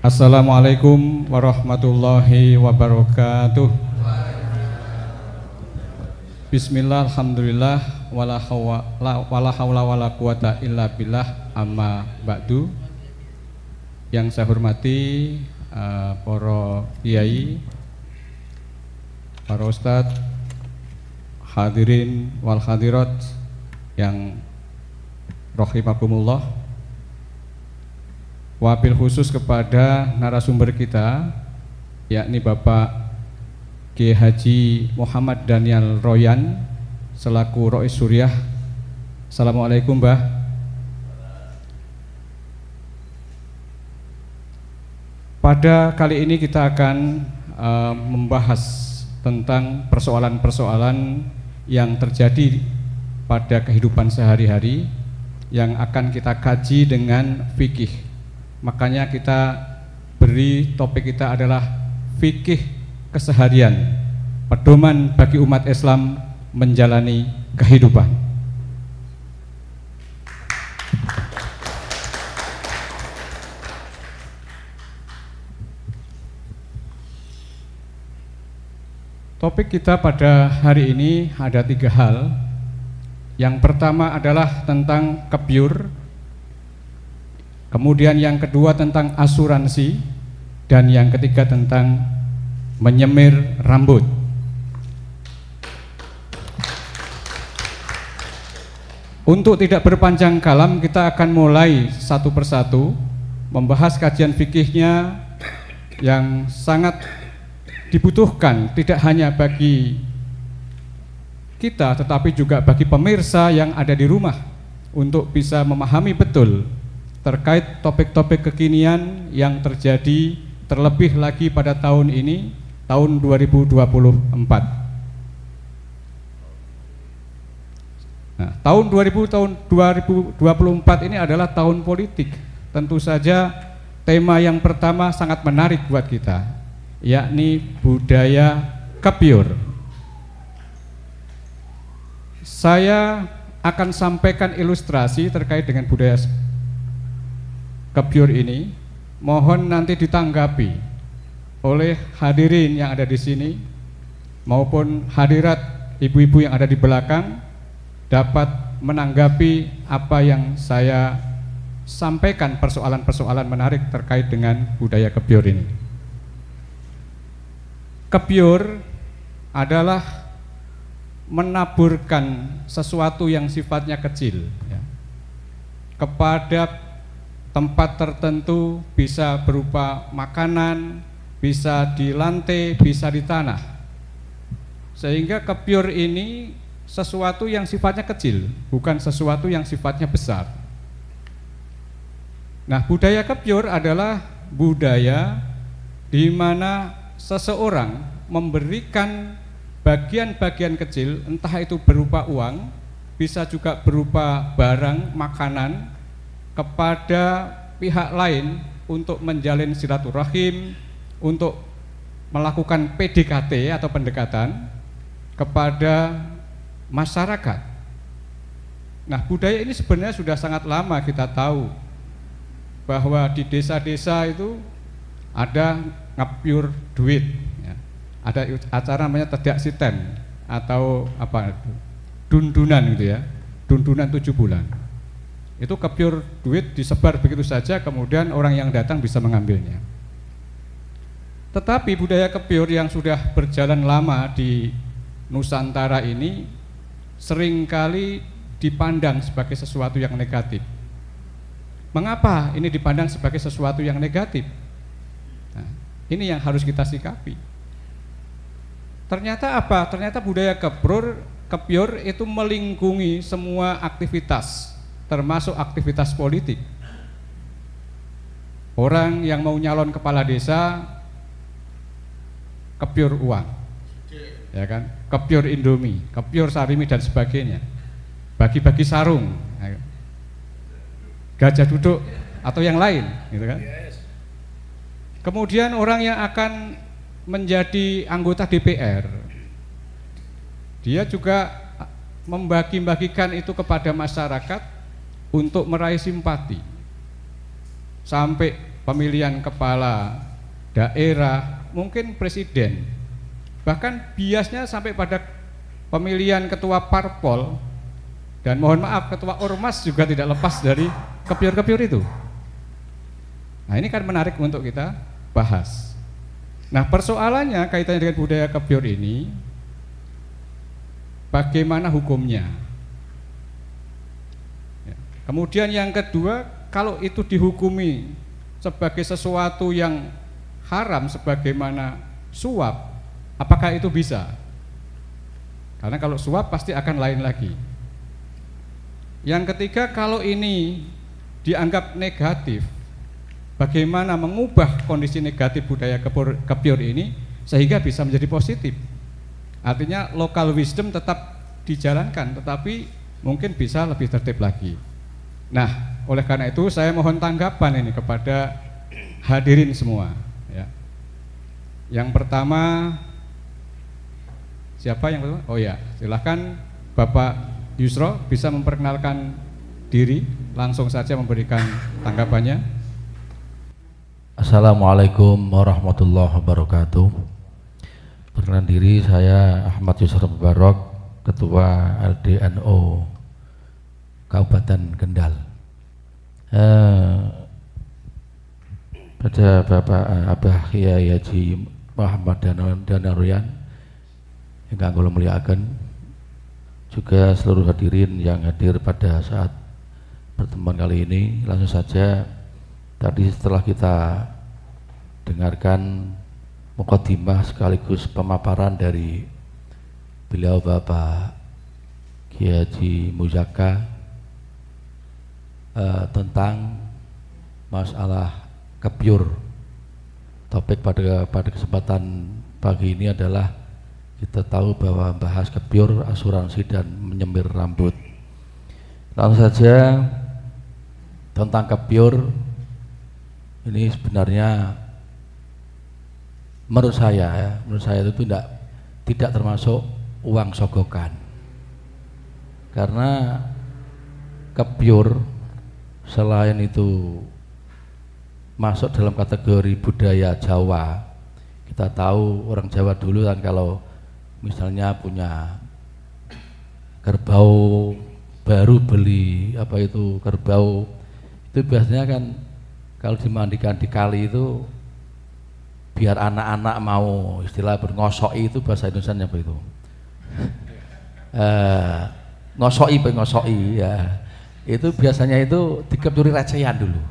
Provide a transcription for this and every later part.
Assalamualaikum warahmatullahi wabarakatuh. Bismillah, alhamdulillah, wala hawla wala quwata illa billah, amma ba'du. Yang saya hormati para kiai, para ustadz, hadirin wal hadirat yang rahimakumullah. Wabil khusus kepada narasumber kita, yakni Bapak Kiai Haji Muhammad Daniel Royan selaku Rois Suriah. Assalamualaikum, Mbah. Pada kali ini kita akan membahas tentang persoalan-persoalan yang terjadi pada kehidupan sehari-hari yang akan kita kaji dengan fikih. Makanya kita beri topik kita adalah fikih keseharian, pedoman bagi umat Islam menjalani kehidupan. Topik kita pada hari ini ada 3 hal. Yang pertama adalah tentang kebyur, kemudian yang kedua tentang asuransi, dan yang ketiga tentang menyemir rambut. Untuk tidak berpanjang kalam, kita akan mulai satu persatu membahas kajian fikihnya yang sangat dibutuhkan tidak hanya bagi kita tetapi juga bagi pemirsa yang ada di rumah untuk bisa memahami betul terkait topik-topik kekinian yang terjadi, terlebih lagi pada tahun ini, tahun 2024. Nah, tahun 2024 ini adalah tahun politik. Tentu saja tema yang pertama sangat menarik buat kita, yakni budaya kebyur. Saya akan sampaikan ilustrasi terkait dengan budaya kebyur ini, mohon nanti ditanggapi oleh hadirin yang ada di sini maupun hadirat ibu-ibu yang ada di belakang, dapat menanggapi apa yang saya sampaikan, persoalan-persoalan menarik terkait dengan budaya kebyur ini. Kebyur adalah menaburkan sesuatu yang sifatnya kecil ya, kepada tempat tertentu, bisa berupa makanan, bisa di lantai, bisa di tanah. Sehingga kebyur ini sesuatu yang sifatnya kecil, bukan sesuatu yang sifatnya besar. Nah, budaya kebyur adalah budaya di mana seseorang memberikan bagian-bagian kecil, entah itu berupa uang, bisa juga berupa barang, makanan, kepada pihak lain untuk menjalin silaturahim, untuk melakukan PDKT atau pendekatan kepada masyarakat. Nah, budaya ini sebenarnya sudah sangat lama kita tahu bahwa di desa-desa itu ada ngebyur duit ya. Ada acara namanya tedak siten atau apa, dundunan gitu ya, dundunan 7 bulan. Itu kebyur duit disebar begitu saja, kemudian orang yang datang bisa mengambilnya. Tetapi budaya kebyur yang sudah berjalan lama di Nusantara ini seringkali dipandang sebagai sesuatu yang negatif. Mengapa ini dipandang sebagai sesuatu yang negatif? Nah, ini yang harus kita sikapi. Ternyata apa? Ternyata budaya kebyur itu melingkungi semua aktivitas, termasuk aktivitas politik. Orang yang mau nyalon kepala desa kebyur uang, ya kan? Kebyur Indomie, kebyur Sarimi dan sebagainya. Bagi-bagi sarung, gajah duduk atau yang lain, gitu kan? Kemudian orang yang akan menjadi anggota DPR, dia juga membagi-bagikan itu kepada masyarakat untuk meraih simpati. Sampai pemilihan kepala daerah, mungkin presiden, bahkan biasnya sampai pada pemilihan ketua parpol, dan mohon maaf ketua ormas juga tidak lepas dari kepiur-kepiur itu. Nah, ini kan menarik untuk kita bahas. Nah, persoalannya kaitannya dengan budaya kepiur ini, bagaimana hukumnya? Ya. Kemudian yang kedua, kalau itu dihukumi sebagai sesuatu yang haram sebagaimana suap, apakah itu bisa? Karena kalau suap pasti akan lain lagi. Yang ketiga, kalau ini dianggap negatif, bagaimana mengubah kondisi negatif budaya kepiur ini sehingga bisa menjadi positif? Artinya local wisdom tetap dijalankan, tetapi mungkin bisa lebih tertib lagi. Nah, oleh karena itu saya mohon tanggapan ini kepada hadirin semua. Ya. Yang pertama, siapa yang pertama? Oh ya, silahkan Bapak Yusro bisa memperkenalkan diri, langsung saja memberikan tanggapannya. Assalamualaikum warahmatullahi wabarakatuh. Perkenalkan diri, saya Ahmad Yusro Mubarok, Ketua LDNO Kabupaten Kendal. Pada Bapak Abah Kiai Haji Muhammad Danaryan ingkang kula mulyakaken, juga seluruh hadirin yang hadir pada saat pertemuan kali ini, langsung saja. Tadi setelah kita dengarkan mukadimah sekaligus pemaparan dari beliau Bapak Kiai Haji Muzaka tentang masalah kepiur. Topik pada kesempatan pagi ini adalah kita tahu bahwa bahas kepiur, asuransi dan menyemir rambut. Langsung saja tentang kepiur. Ini sebenarnya menurut saya itu tidak termasuk uang sogokan, karena kepiur selain itu masuk dalam kategori budaya Jawa. Kita tahu orang Jawa dulu kan kalau misalnya punya kerbau baru, beli kerbau itu biasanya kan kalau dimandikan di kali itu biar anak-anak mau, istilah berngosoi itu bahasa Indonesianya apa itu? Ngosoi ya. Itu biasanya itu dikepuri recehan dulu.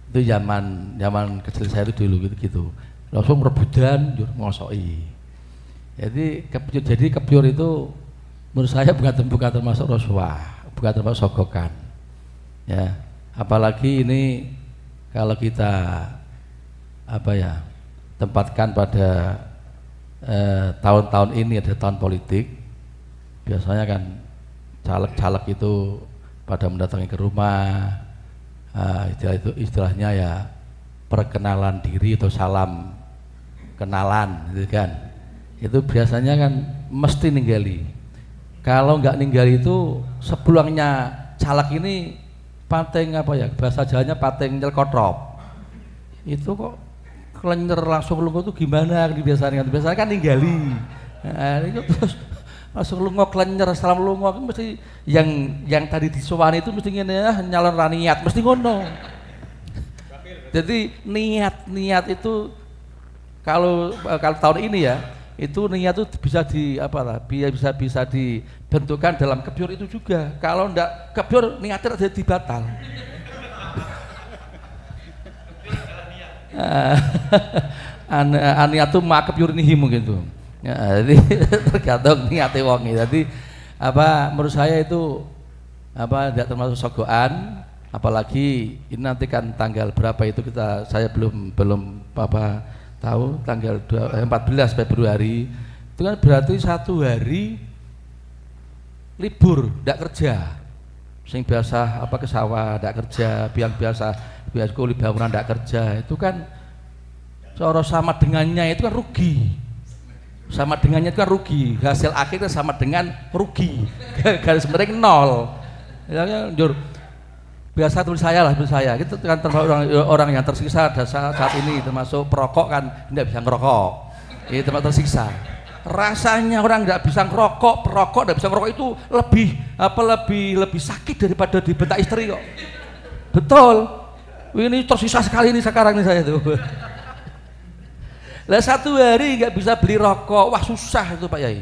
Itu zaman kecil saya itu dulu gitu. Langsung rebutan ngosoi. Jadi kepiur itu menurut saya bukan termasuk rasuah, bukan termasuk sogokan. Ya, apalagi ini kalau kita tempatkan pada tahun-tahun ini ada tahun politik, biasanya kan caleg-caleg itu pada mendatangi ke rumah, istilahnya ya perkenalan diri atau salam kenalan gitu kan. Itu biasanya kan mesti ninggali. Kalau nggak ninggali itu sepulangnya caleg ini pateng bahasa Jawanya pateng nyelkotrop. Itu kok kelenyer langsung lungo itu gimana biasanya kan ninggali. Nah, itu terus langsung lungo kelenyer salam lungo mesti yang tadi disowani itu mesti ngene nyalon raniat mesti ngono. Jadi niat itu kalau tahun ini ya itu niat itu bisa dibentukkan dalam kepiur itu juga. Kalau ndak kepiur niatnya jadi batal. Aniatu mak kepiur ini mungkin tuh. Ya, jadi tergantung niatnya wong. Jadi menurut saya itu tidak termasuk sogokan, apalagi ini nanti kan tanggal berapa itu saya belum tahu, tanggal 14 Februari itu kan berarti 1 hari libur, tidak kerja. Sing biasa ke sawah tidak kerja, biasa kulit bangunan tidak kerja, itu kan sama dengannya itu kan rugi. Sama dengannya itu kan rugi. Hasil akhirnya sama dengan rugi. Garis miring 0. Ya, biasa tulis saya itu kan termasuk orang yang tersiksa saat ini, termasuk perokok kan tidak bisa ngerokok, itu termasuk tersiksa. Rasanya orang tidak bisa ngerokok, perokok tidak bisa ngerokok itu lebih sakit daripada dibentak istri kok. Betul. Ini tersiksa sekali ini sekarang ini saya tuh. Lah 1 hari nggak bisa beli rokok, wah susah itu Pak Yai,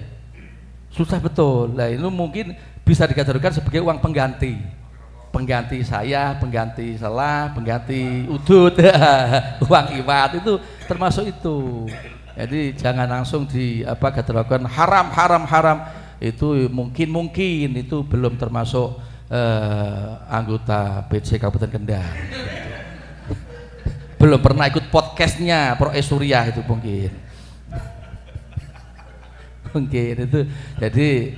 susah betul. Lah itu mungkin bisa dikategorikan sebagai uang pengganti saya, pengganti selah, pengganti udut, uang iwat itu termasuk itu. Jadi jangan langsung kategorikan haram itu mungkin itu belum termasuk anggota BC Kabupaten Kendal. Belum pernah ikut podcastnya Pro Suriah itu mungkin itu. Jadi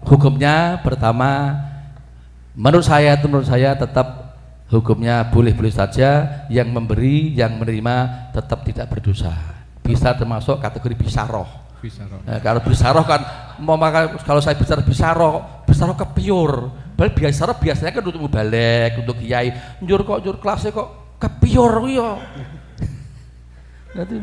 hukumnya pertama menurut saya tetap hukumnya boleh-boleh saja, yang memberi yang menerima tetap tidak berdosa, bisa termasuk kategori bisaroh. Kalau bisaroh kan kalau saya bicara bisaroh kepiur, bisaroh biasanya kan untuk mubalek, untuk kiai njur kelasnya kok kepiur yo. Nanti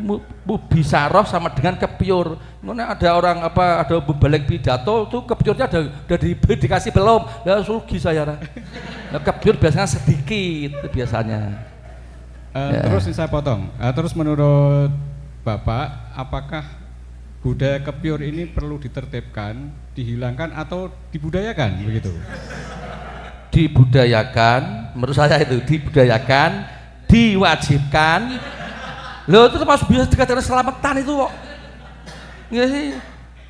bisaroh sama dengan kepiur. Mana ada orang ada balik pidato itu kepiurnya udah dikasih belum? Ya rugi saya. Nah, kepiur biasanya sedikit biasanya. Terus saya potong. Terus menurut Bapak, apakah budaya kepiur ini perlu ditertibkan, dihilangkan atau dibudayakan begitu? Dibudayakan, menurut saya itu dibudayakan, diwajibkan. Loh itu termasuk bisa dikatakan selamatan itu kok. Iya sih.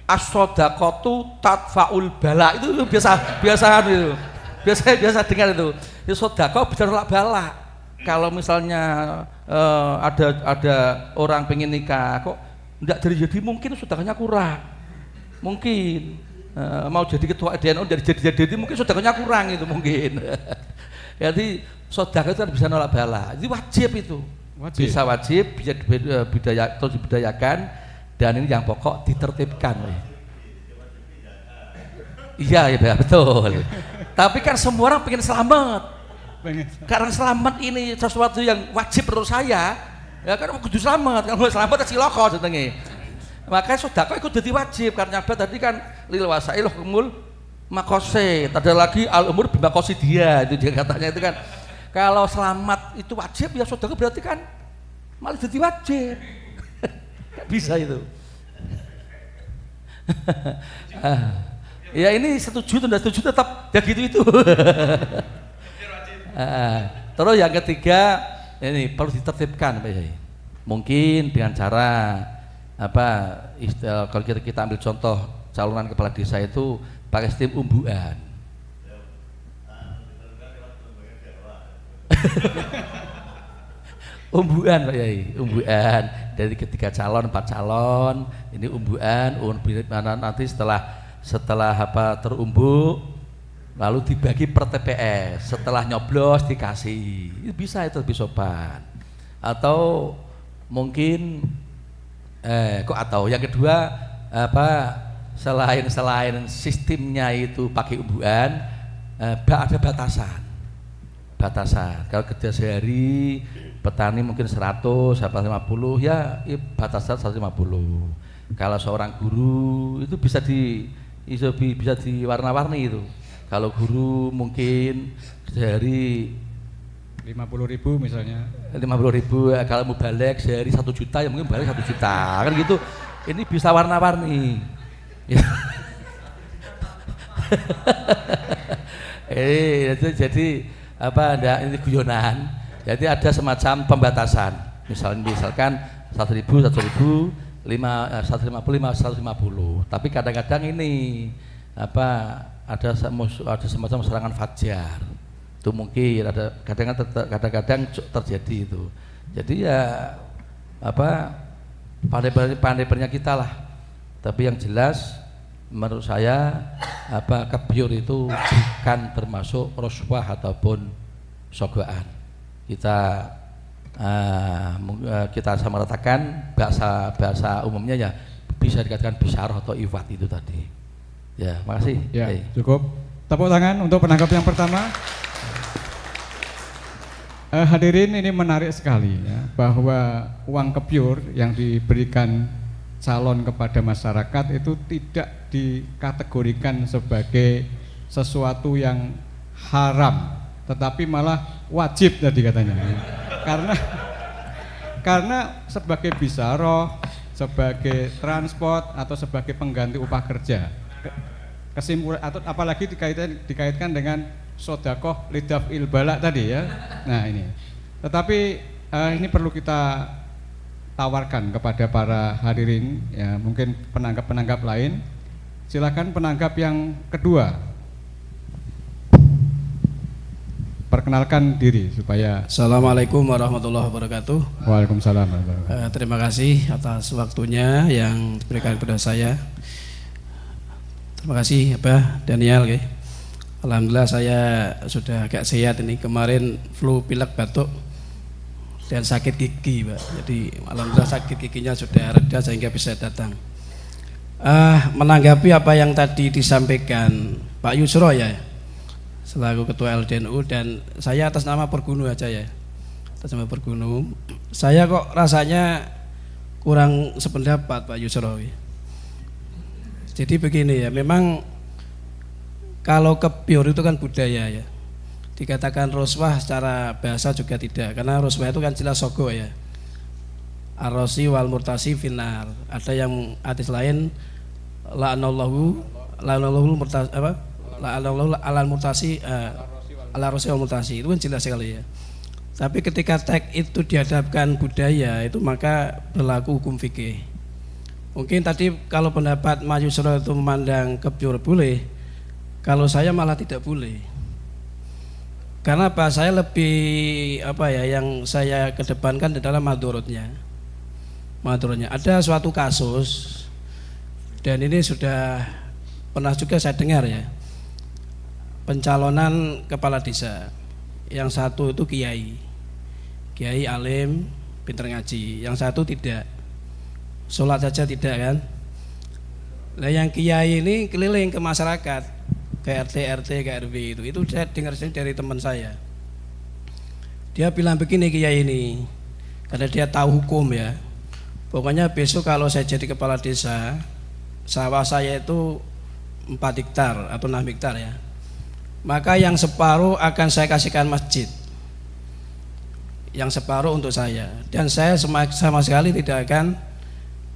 As-shadaqatu tadfa'ul bala itu biasa itu. Biasa dengar itu. Itu sedekah bisa nolak bala. Kalau misalnya ada orang pengen nikah kok enggak jadi mungkin sedekahnya kurang. Mungkin mau jadi ketua DNO jadi mungkin sedekahnya kurang itu mungkin. Jadi sedekah itu kan bisa nolak bala. Itu wajib itu. Bisa wajib, bisa dibudayakan, dan ini yang pokok ditertibkan. Iya betul. Tapi kan semua orang pengen selamat. Karena selamat ini sesuatu yang wajib menurut saya. Ya kan kudu selamat, kalau selamat ciloko jenenge. Makanya sedekah ikut jadi wajib karena tadi kan lil wasail humul maqasid. Ada lagi al umur bimaqasid dia, itu dia katanya itu kan. Kalau selamat itu wajib ya sedekah berarti kan malah jadi wajib. Bisa itu. Ya ini setuju atau tidak setuju tetap ya gitu itu. Terus yang ketiga ini perlu ditertibkan Pak Yai. Mungkin dengan cara kalau kita ambil contoh calonan kepala desa itu pakai sistem umbuan. Umbuan Pak Yai, umbuan dari ketiga calon 4 calon ini umbuan nanti setelah terumbuk lalu dibagi per TPS, setelah nyoblos dikasih, bisa itu lebih sopan. Atau mungkin atau yang kedua selain sistemnya itu pakai umbuan, ada batasan. Kalau kerja sehari petani mungkin 100 sampai 50 ya batasan 150. Kalau seorang guru itu bisa diwarna-warni itu. Kalau guru mungkin sehari 50.000 misalnya. 50.000, kalau mau balik sehari 1 juta ya mungkin balik 1 juta kan gitu. Ini bisa warna-warni. Jadi ini guyonan. Jadi ada semacam pembatasan. Misalkan 1.000, 1.000, 150, 150. Tapi kadang-kadang ini ada semacam serangan fajar. Itu mungkin ada kadang-kadang terjadi itu. Jadi ya pandai-pandainya kita lah. Tapi yang jelas menurut saya kebiur itu bukan termasuk roswah ataupun sogoan. Kita samaratakan bahasa umumnya ya bisa dikatakan bisyarah atau iwat itu tadi. Ya, makasih. Ya, cukup. Tepuk tangan untuk penangkap yang pertama. Hadirin, ini menarik sekali ya, bahwa uang kebyur yang diberikan calon kepada masyarakat itu tidak dikategorikan sebagai sesuatu yang haram, tetapi malah wajib tadi katanya. Karena sebagai bisaroh, sebagai transport atau sebagai pengganti upah kerja. Kesimpulan atau apalagi dikaitkan dengan sodakoh lidaf ilbalak tadi ya. Nah ini, tetapi ini perlu kita tawarkan kepada para hadirin ya, mungkin penanggap lain. Silakan penanggap yang kedua, perkenalkan diri supaya. Assalamualaikum warahmatullahi wabarakatuh. Waalaikumsalam. Terima kasih atas waktunya yang diberikan kepada saya. Terima kasih Pak Daniel. Alhamdulillah saya sudah agak sehat ini. Kemarin flu, pilek, batuk dan sakit gigi Pak. Jadi alhamdulillah sakit giginya sudah reda sehingga bisa datang. Menanggapi apa yang tadi disampaikan Pak Yusro ya, selaku Ketua LDNU, dan saya atas nama Pergunu aja ya. Atas nama Pergunu, saya kok rasanya kurang sependapat Pak Yusro. Jadi begini ya, memang kalau kebyur itu kan budaya ya. Dikatakan roswah secara bahasa juga tidak, karena roswah itu kan jelas sogo ya. Ar-rosi wal murtasi finar. Ada yang hadis lain la'anallahu murtasi apa? La'anallahu alal murtasi ala rosi wal murtasi. Itu kan jelas sekali ya. Tapi ketika teks itu dihadapkan budaya, itu maka berlaku hukum fikih. Mungkin tadi kalau pendapat Mas Yusro itu memandang kebyur boleh, kalau saya malah tidak boleh. Karena apa? Saya lebih yang saya kedepankan adalah madorotnya. Ada suatu kasus, dan ini sudah pernah juga saya dengar ya, pencalonan kepala desa. Yang satu itu kiai alim, pinter ngaji. Yang satu tidak, sholat saja tidak kan. Nah yang kiai ini keliling ke masyarakat, ke RT, ke RW, itu saya dengar dari teman saya. Dia bilang begini kiai ini, karena dia tahu hukum ya, pokoknya besok kalau saya jadi kepala desa, sawah saya itu 4 hektar atau 6 hektar ya, maka yang separuh akan saya kasihkan masjid, yang separuh untuk saya, dan saya sama sekali tidak akan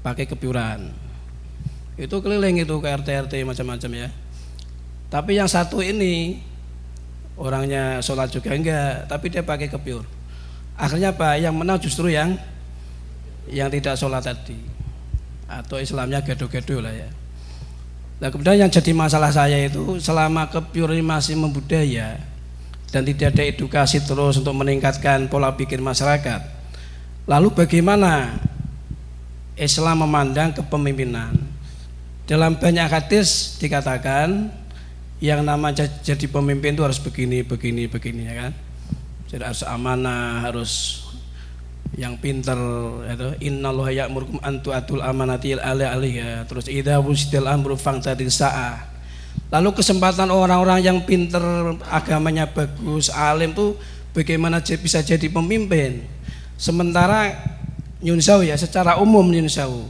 pakai kebyuran. Itu keliling itu ke RT macam-macam ya. Tapi yang satu ini orangnya sholat juga enggak, tapi dia pakai kebyur. Akhirnya apa? Yang menang justru yang tidak sholat tadi, atau Islamnya gaduh-gaduh lah ya. Nah kemudian yang jadi masalah saya itu, selama kebyur ini masih membudaya dan tidak ada edukasi terus untuk meningkatkan pola pikir masyarakat, lalu bagaimana Islam memandang kepemimpinan? Dalam banyak hadis dikatakan yang namanya jadi pemimpin itu harus begini ya kan. Jadi harus amanah, harus yang pintar itu, innallaha ya'murukum an tu'atul amanati alaiha. Terus idza wusidal amru fangtadil sa'ah. Lalu kesempatan orang-orang yang pintar, agamanya bagus, alim tuh bagaimana bisa jadi pemimpin? Sementara nyun sewu ya, secara umum nyun sewu,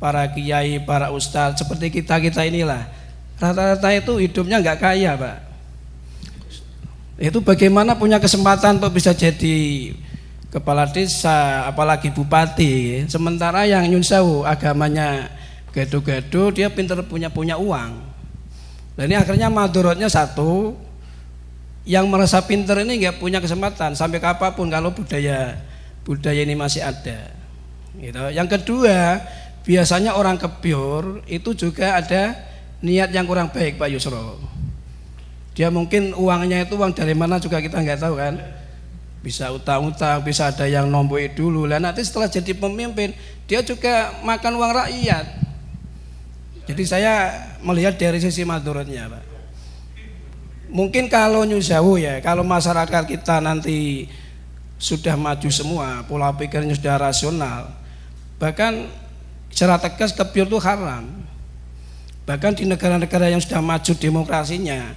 para kiai, para ustadz seperti kita inilah, rata-rata itu hidupnya nggak kaya Pak. Itu bagaimana punya kesempatan untuk bisa jadi kepala desa, apalagi bupati, sementara yang nyun sewu agamanya gaduh-gaduh, dia pintar punya uang. Dan ini akhirnya madorotnya satu, yang merasa pintar ini nggak punya kesempatan sampai kapanpun kalau budaya ini masih ada gitu. Yang kedua, biasanya orang kebyur itu juga ada niat yang kurang baik Pak Yusro. Dia mungkin uangnya itu uang dari mana juga kita nggak tahu kan, bisa utang-utang, bisa ada yang nomboi dulu lah, nanti setelah jadi pemimpin dia juga makan uang rakyat. Jadi saya melihat dari sisi madorotnya Pak. Mungkin kalau nyusawu ya, kalau masyarakat kita nanti sudah maju semua, pola pikirnya sudah rasional, bahkan secara tegas kebyur itu haram. Bahkan di negara-negara yang sudah maju demokrasinya,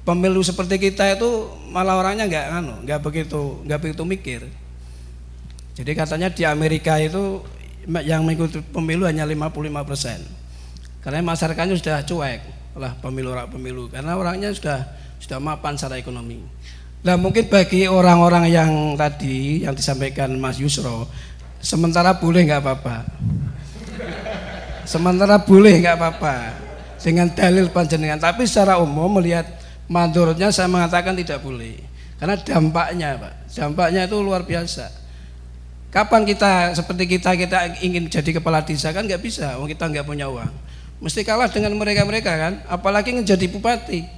pemilu seperti kita itu malah orangnya nggak begitu mikir. Jadi katanya di Amerika itu yang mengikuti pemilu hanya 55%. Karena masyarakatnya sudah cuek lah pemilu karena orangnya sudah mapan secara ekonomi. Nah, mungkin bagi orang-orang yang tadi yang disampaikan Mas Yusro, sementara boleh nggak apa-apa. Sementara boleh nggak apa-apa dengan dalil panjenengan, tapi secara umum melihat mandorotnya saya mengatakan tidak boleh. Karena dampaknya itu luar biasa. Kapan kita seperti kita ingin jadi kepala desa kan nggak bisa, kita nggak punya uang. Mesti kalah dengan mereka kan, apalagi menjadi bupati,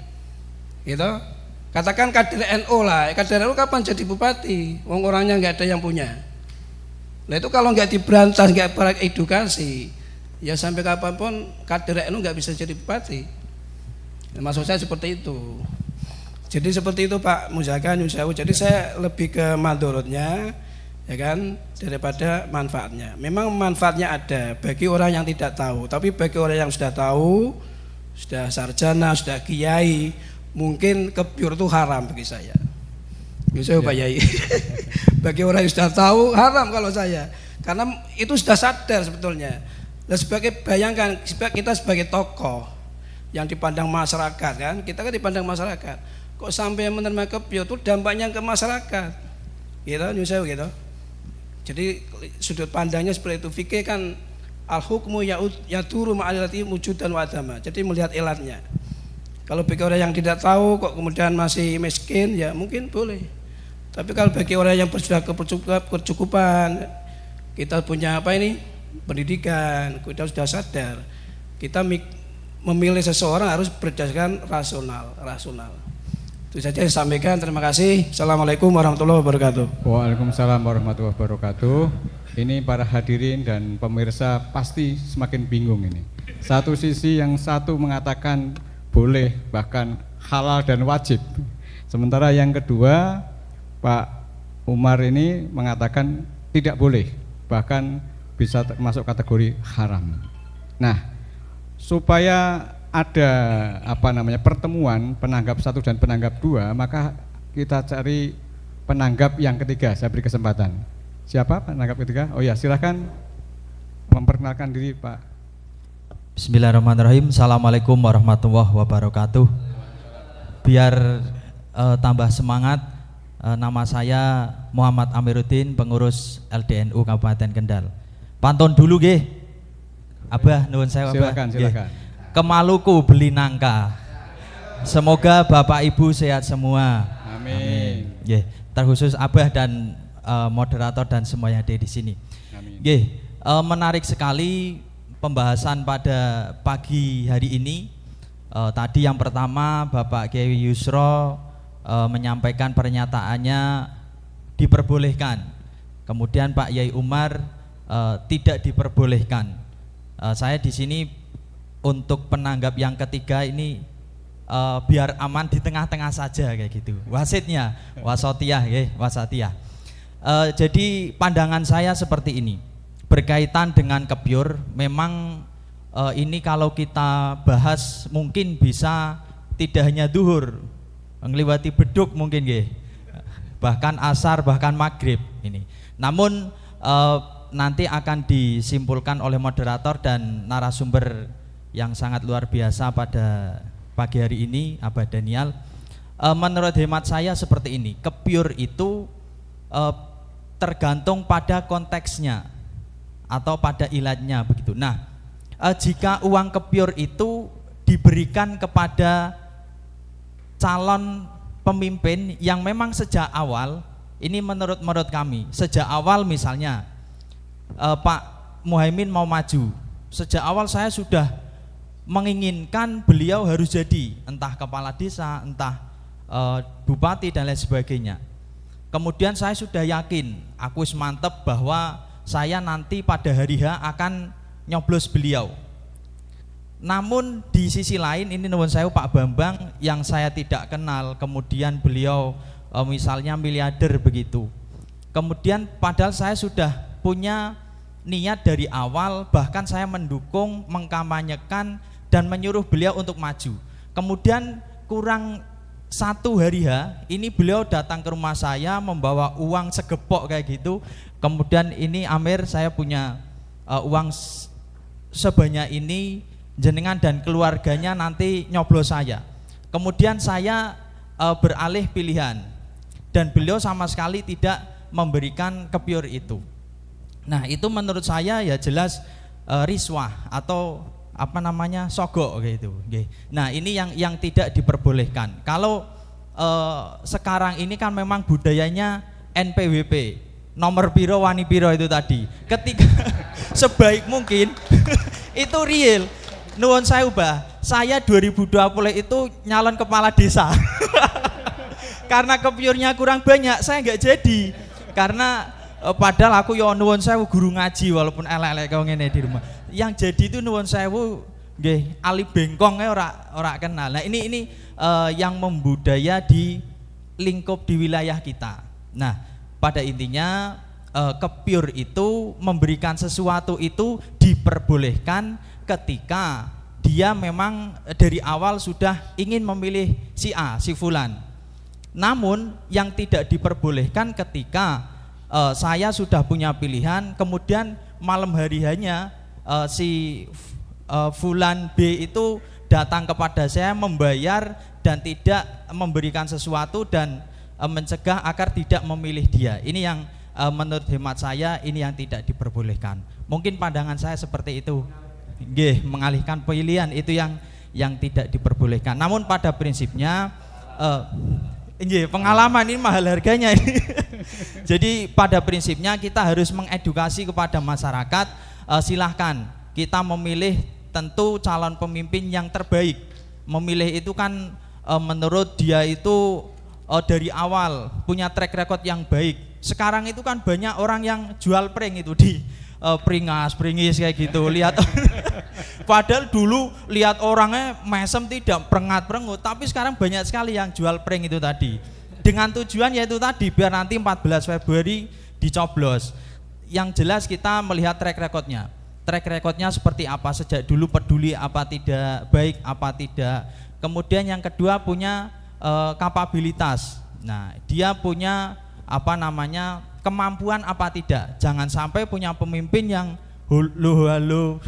gitu. Katakan kader NU lah, kader NU kapan jadi bupati? Wong orangnya nggak ada yang punya. Nah itu kalau nggak diberantas, nggak beredukasi, ya sampai kapanpun kader NU nggak bisa jadi bupati. Nah, maksud saya seperti itu. Jadi seperti itu Pak Muzaka Nyusawu. Jadi saya lebih ke madorotnya, ya kan, daripada manfaatnya. Memang manfaatnya ada bagi orang yang tidak tahu, tapi bagi orang yang sudah tahu, sudah sarjana, sudah kiai, mungkin kebyur itu haram bagi saya. Saya Pak Yai. Bagi orang yang sudah tahu haram kalau saya, karena itu sudah sadar sebetulnya. Dan sebagai bayangkan kita sebagai tokoh yang dipandang masyarakat kan, kita kan dipandang masyarakat. Kok sampai menerima kebyur itu dampaknya ke masyarakat, gitu, nyusahu gitu. Jadi sudut pandangnya seperti itu. Fikih kan al-hukmu yaduru ma'alati wujudan wa adama. Jadi melihat ilatnya. Kalau bagi orang yang tidak tahu kok kemudian masih miskin, ya mungkin boleh. Tapi kalau bagi orang yang sudah kecukupan, kita punya pendidikan, kita sudah sadar, kita memilih seseorang harus berdasarkan rasional. Itu saja yang saya sampaikan. Terima kasih. Assalamualaikum warahmatullahi wabarakatuh. Waalaikumsalam warahmatullahi wabarakatuh. Ini para hadirin dan pemirsa pasti semakin bingung ini. Satu sisi yang satu mengatakan boleh, bahkan halal dan wajib. Sementara yang kedua, Pak Umar ini mengatakan tidak boleh, bahkan bisa masuk kategori haram. Nah, supaya ada pertemuan penanggap 1 dan penanggap 2, maka kita cari penanggap yang ketiga. Saya beri kesempatan. Siapa penanggap ketiga? Oh ya, silakan memperkenalkan diri Pak. Bismillahirrahmanirrahim. Assalamualaikum warahmatullahi wabarakatuh. Biar tambah semangat, nama saya Muhammad Amiruddin, pengurus LDNU Kabupaten Kendal. Pantun dulu nggih. Abah nuwun sewu Abah. Silakan. Ke Maluku beli nangka. Semoga Bapak Ibu sehat semua. Amin. Nggih, terkhusus Abah dan moderator dan semua yang ada di sini. Amin. Nggih, menarik sekali pembahasan pada pagi hari ini. Tadi yang pertama Bapak Kiai Yusro menyampaikan pernyataannya diperbolehkan. Kemudian Pak Yai Umar tidak diperbolehkan. Saya di sini untuk penanggap yang ketiga ini biar aman di tengah-tengah saja kayak gitu. Wasitnya, wasatiyah. Jadi pandangan saya seperti ini. Berkaitan dengan kebyur, memang ini kalau kita bahas mungkin bisa tidak hanya duhur, ngliwati beduk mungkin nggih. Bahkan asar, bahkan maghrib ini. Namun nanti akan disimpulkan oleh moderator dan narasumber yang sangat luar biasa pada pagi hari ini, Abah Daniel. Menurut hemat saya seperti ini, kebyur itu tergantung pada konteksnya atau pada ilatnya begitu. Nah, jika uang kebyur itu diberikan kepada calon pemimpin yang memang sejak awal, ini menurut kami, sejak awal misalnya Pak Muhaimin mau maju, sejak awal saya sudah menginginkan beliau harus jadi entah kepala desa, entah bupati dan lain sebagainya. Kemudian saya sudah yakin, aku mantep bahwa saya nanti pada hari H akan nyoblos beliau. Namun di sisi lain ini nuwun sewu Pak Bambang yang saya tidak kenal, kemudian beliau misalnya miliarder begitu. Kemudian padahal saya sudah punya niat dari awal, bahkan saya mendukung, mengkampanyekan dan menyuruh beliau untuk maju. Kemudian kurang satu hari ini beliau datang ke rumah saya membawa uang segepok kayak gitu. Kemudian ini Amir, saya punya uang sebanyak ini, jenengan dan keluarganya nanti nyoblos saya. Kemudian saya beralih pilihan dan beliau sama sekali tidak memberikan kepiur itu. Nah, itu menurut saya ya jelas riswah atau apa namanya, sogok gitu. Nah, ini yang tidak diperbolehkan. Kalau sekarang ini kan memang budayanya NPWP, nomor piro wani piro itu tadi. Ketika sebaik mungkin itu real. Nuwun saya ubah. Saya 2020 itu nyalon kepala desa. Karena kepiurnya kurang banyak, saya nggak jadi. Karena padahal aku ya nuwun sewu guru ngaji walaupun elek-elek kau ngene di rumah. Yang jadi itu nuwun sewu nggih ali bengkong ora kenal. Nah, ini yang membudaya di lingkup di wilayah kita. Nah, pada intinya kepiur itu memberikan sesuatu itu diperbolehkan ketika dia memang dari awal sudah ingin memilih si A, si fulan. Namun yang tidak diperbolehkan ketika saya sudah punya pilihan, kemudian malam harinya si fulan B itu datang kepada saya membayar dan tidak memberikan sesuatu dan mencegah agar tidak memilih dia. Ini yang menurut hemat saya ini yang tidak diperbolehkan. Mungkin pandangan saya seperti itu. Nggih, mengalihkan pilihan itu yang tidak diperbolehkan. Namun pada prinsipnya pengalaman ini mahal harganya ini. Jadi pada prinsipnya kita harus mengedukasi kepada masyarakat, silahkan kita memilih tentu calon pemimpin yang terbaik. Memilih itu kan menurut dia itu dari awal punya track record yang baik. Sekarang itu kan banyak orang yang jual pring itu di pringis kayak gitu. Lihat padahal dulu lihat orangnya mesem tidak perengat-perengut, tapi sekarang banyak sekali yang jual pring itu tadi. Dengan tujuan yaitu tadi biar nanti 14 Februari dicoblos. Yang jelas kita melihat track recordnya. Track recordnya seperti apa, sejak dulu peduli apa tidak, baik apa tidak. Kemudian yang kedua punya kapabilitas. Nah, dia punya apa namanya, kemampuan apa tidak. Jangan sampai punya pemimpin yang halo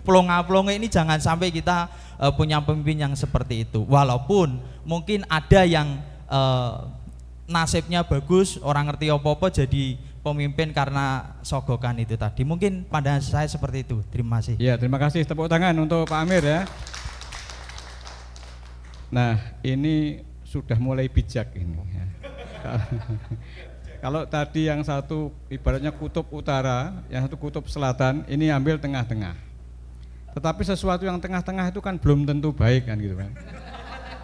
plonga-plonga, ini jangan sampai kita punya pemimpin yang seperti itu. Walaupun mungkin ada yang nasibnya bagus, orang ngerti apa-apa jadi pemimpin karena sogokan itu tadi. Mungkin pandangan saya seperti itu. Terima kasih. Ya, terima kasih. Tepuk tangan untuk Pak Amir ya. Nah, ini sudah mulai bijak ini ya. Kalau tadi yang satu ibaratnya kutub utara, yang satu kutub selatan, ini ambil tengah-tengah. Tetapi sesuatu yang tengah-tengah itu kan belum tentu baik kan gitu kan.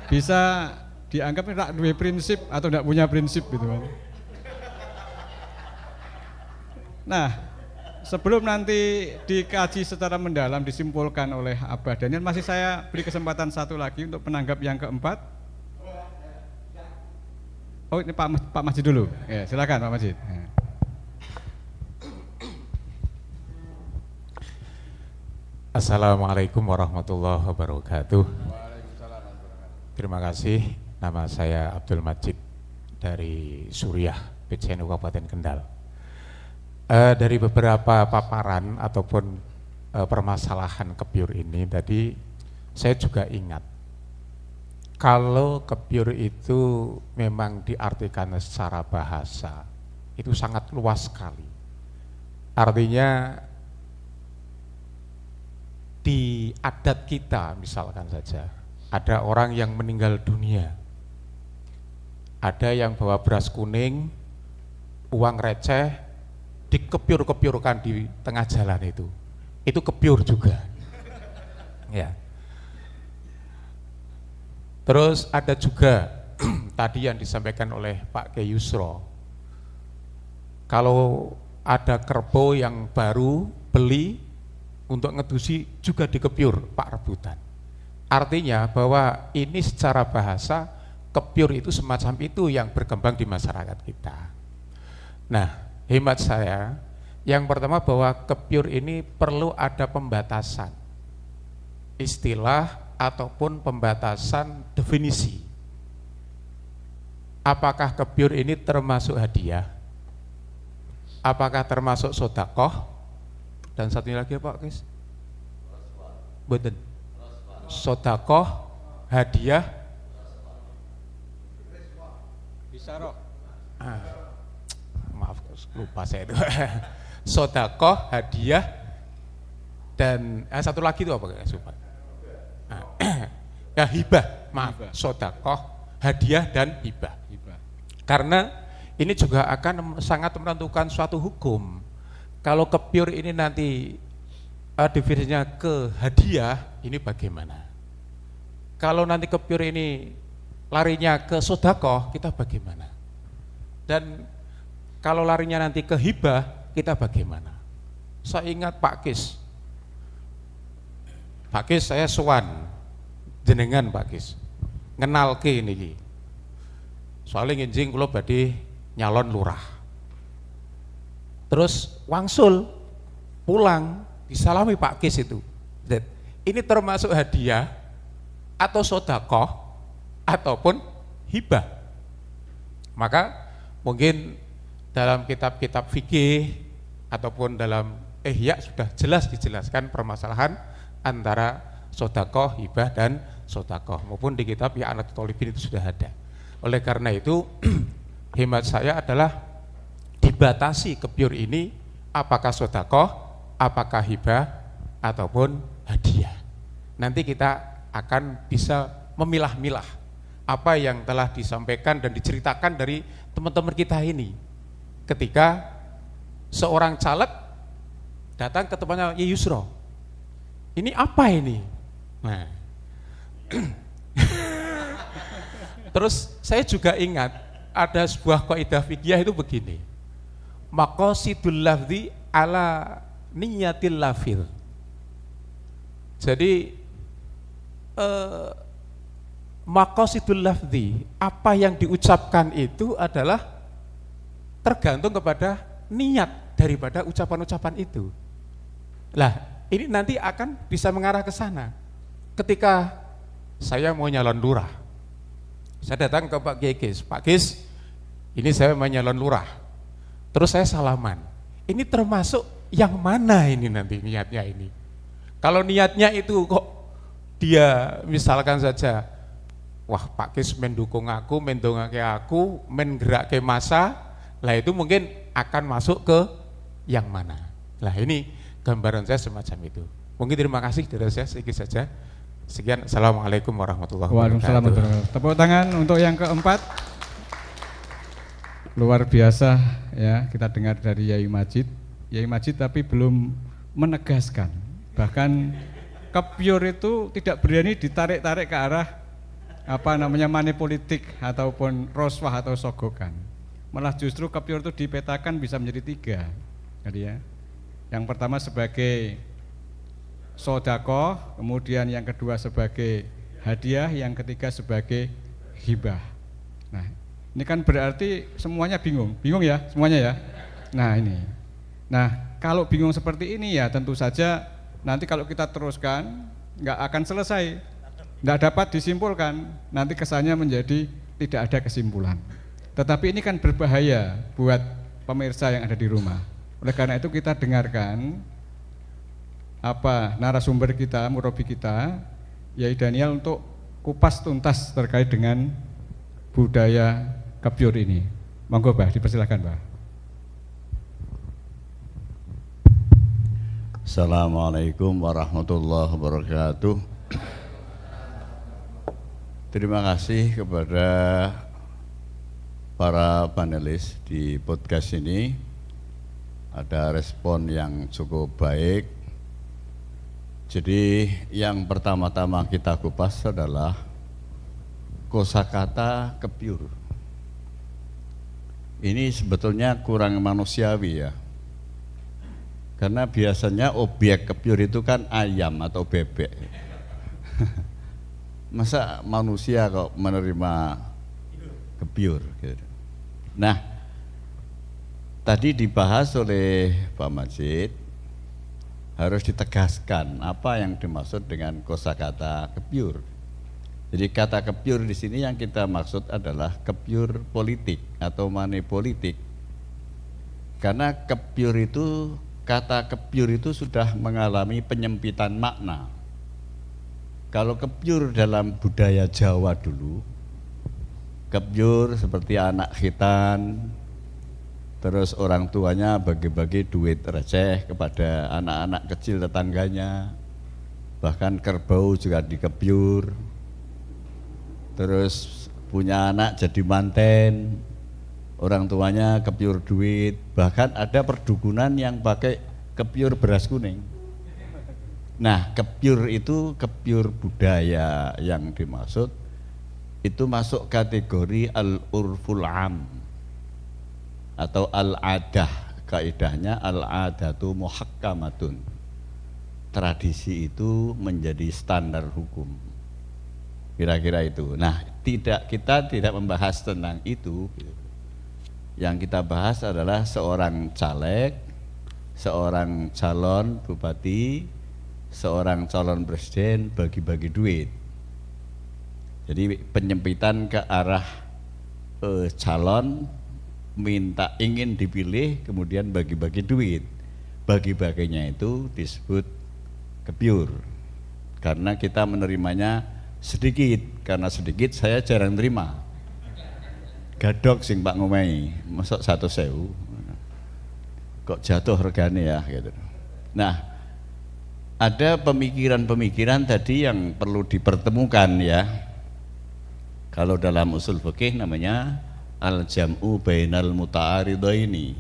Bisa dianggap tidak punya prinsip atau tidak punya prinsip gitu kan. Nah, sebelum nanti dikaji secara mendalam disimpulkan oleh Abah Daniel, masih saya beri kesempatan satu lagi untuk penanggap yang keempat. Oh, ini Pak Majid dulu. Ya, silakan Pak Majid. Ya. Assalamualaikum warahmatullahi wabarakatuh. Terima kasih. Nama saya Abdul Majid dari Suriah, PCNU Kabupaten Kendal. Dari beberapa paparan ataupun permasalahan kepiur ini tadi, saya juga ingat kalau kepiur itu memang diartikan secara bahasa itu sangat luas sekali. Artinya di adat kita misalkan saja ada orang yang meninggal dunia, ada yang bawa beras kuning, uang receh dikepiur-kepiurkan di tengah jalan itu kepiur juga. Ya. Terus ada juga tadi yang disampaikan oleh Pak Kiai Yusro, kalau ada kerbau yang baru beli untuk ngedusi juga dikepiur Pak rebutan. Artinya bahwa ini secara bahasa kepiur itu semacam itu yang berkembang di masyarakat kita. Nah, hemat saya yang pertama bahwa kepiur ini perlu ada pembatasan istilah ataupun pembatasan definisi. apakah kebyur ini termasuk hadiah? Apakah termasuk sodakoh? Dan satunya lagi apa, Kis? Boten. Sodakoh, hadiah, Bisa roh. Maaf, lupa saya itu. Sodakoh, hadiah, dan satu lagi itu apa? Sumpah. Ya, hibah, maaf. Hibah. Sodakoh, hadiah, dan hibah. Hibah. Karena ini juga akan sangat menentukan suatu hukum. Kalau kebyur ini nanti definisinya ke hadiah, ini bagaimana? Kalau nanti kebyur ini larinya ke sodakoh, kita bagaimana? Dan kalau larinya nanti ke hibah, kita bagaimana? Saya ingat Pak Kis, saya sowan jenengan Pak Kis, ngenal ke ini, soalnya nginjing kula badhe nyalon lurah. Terus wangsul pulang disalami Pak Kis itu. Ini termasuk hadiah atau sodakoh ataupun hibah. Maka mungkin dalam kitab-kitab fikih ataupun dalam ihya sudah jelas dijelaskan permasalahan antara sodakoh, hibah, dan sodakoh, maupun di kitab I'anatul Thalibin itu sudah ada. Oleh karena itu hemat saya adalah dibatasi kebyur ini apakah sodakoh, apakah hibah, ataupun hadiah. Nanti kita akan bisa memilah-milah apa yang telah disampaikan dan diceritakan dari teman-teman kita ini ketika seorang caleg datang ke tempatnya Ye Yusro. Ini apa ini? Nah, terus saya juga ingat ada sebuah kaidah fikih itu begini, maqasidul lafzi ala niyatil lafil. Jadi maqasidul lafzi, apa yang diucapkan itu adalah tergantung kepada niat daripada ucapan-ucapan itu. Lah, ini nanti akan bisa mengarah ke sana. Ketika saya mau nyalon lurah, saya datang ke Pak Kis, Pak Kis, ini saya mau nyalon lurah. Terus saya salaman. Ini termasuk yang mana ini nanti niatnya ini? Kalau niatnya itu kok dia misalkan saja, wah Pak Kis mendukung aku, mendongake aku, menggerakkan masa, lah itu mungkin akan masuk ke yang mana? Lah ini gambaran saya semacam itu. Mungkin terima kasih dari saya sedikit saja. Sekian, assalamualaikum warahmatullahi wabarakatuh. Waalaikumsalam. Tepuk tangan untuk yang keempat. Luar biasa ya, kita dengar dari Yai Majid. Yai Majid tapi belum menegaskan. Bahkan kebyur itu tidak berani ditarik-tarik ke arah apa namanya money politik ataupun roswah atau sogokan. Malah justru kebyur itu dipetakan bisa menjadi tiga. Jadi ya. Yang pertama sebagai sodakoh, kemudian yang kedua sebagai hadiah, yang ketiga sebagai hibah. Nah, ini kan berarti semuanya bingung ya, semuanya ya. Nah ini, kalau bingung seperti ini ya tentu saja nanti kalau kita teruskan nggak akan selesai, nggak dapat disimpulkan, nanti kesannya menjadi tidak ada kesimpulan. Tetapi ini kan berbahaya buat pemirsa yang ada di rumah. Oleh karena itu kita dengarkan apa narasumber kita, murabi kita, Yai Daniel untuk kupas tuntas terkait dengan budaya kebyur ini. Monggo Mbah, dipersilakan Mbah. Assalamualaikum warahmatullahi wabarakatuh. Terima kasih kepada para panelis di podcast ini. Ada respon yang cukup baik. Jadi yang pertama-tama kita kupas adalah kosakata kebyur. Ini sebetulnya kurang manusiawi ya. Karena biasanya objek kebyur itu kan ayam atau bebek. Masa manusia kok menerima kebyur gitu. Nah, tadi dibahas oleh Pak Majid, harus ditegaskan apa yang dimaksud dengan kosakata kebyur. Jadi kata kebyur di sini yang kita maksud adalah kebyur politik atau money politik. Karena kebyur itu, kata kebyur itu sudah mengalami penyempitan makna. Kalau kebyur dalam budaya Jawa dulu, kebyur seperti anak khitan, terus orang tuanya bagi-bagi duit receh kepada anak-anak kecil tetangganya, bahkan kerbau juga dikebyur. Terus punya anak jadi manten, orang tuanya kebyur duit, bahkan ada perdukunan yang pakai kebyur beras kuning. Nah, kebyur itu kebyur budaya yang dimaksud itu masuk kategori al-urful am atau al-adah. Kaidahnya al-adatu muhakkamatun. Tradisi itu menjadi standar hukum. Kira-kira itu. Nah, kita tidak membahas tentang itu. Yang kita bahas adalah seorang caleg, seorang calon bupati, seorang calon presiden bagi-bagi duit. Jadi penyempitan ke arah calon minta ingin dipilih kemudian bagi-bagi duit. Bagi-baginya itu disebut kebyur. Karena kita menerimanya sedikit, karena sedikit saya jarang terima. Gadok sing Pak ngomai, masuk 1.000 kok jatuh regane ya gitu. Nah, ada pemikiran-pemikiran tadi yang perlu dipertemukan ya. Kalau dalam usul fikih namanya al-jam'u bainal muta'aridhaini,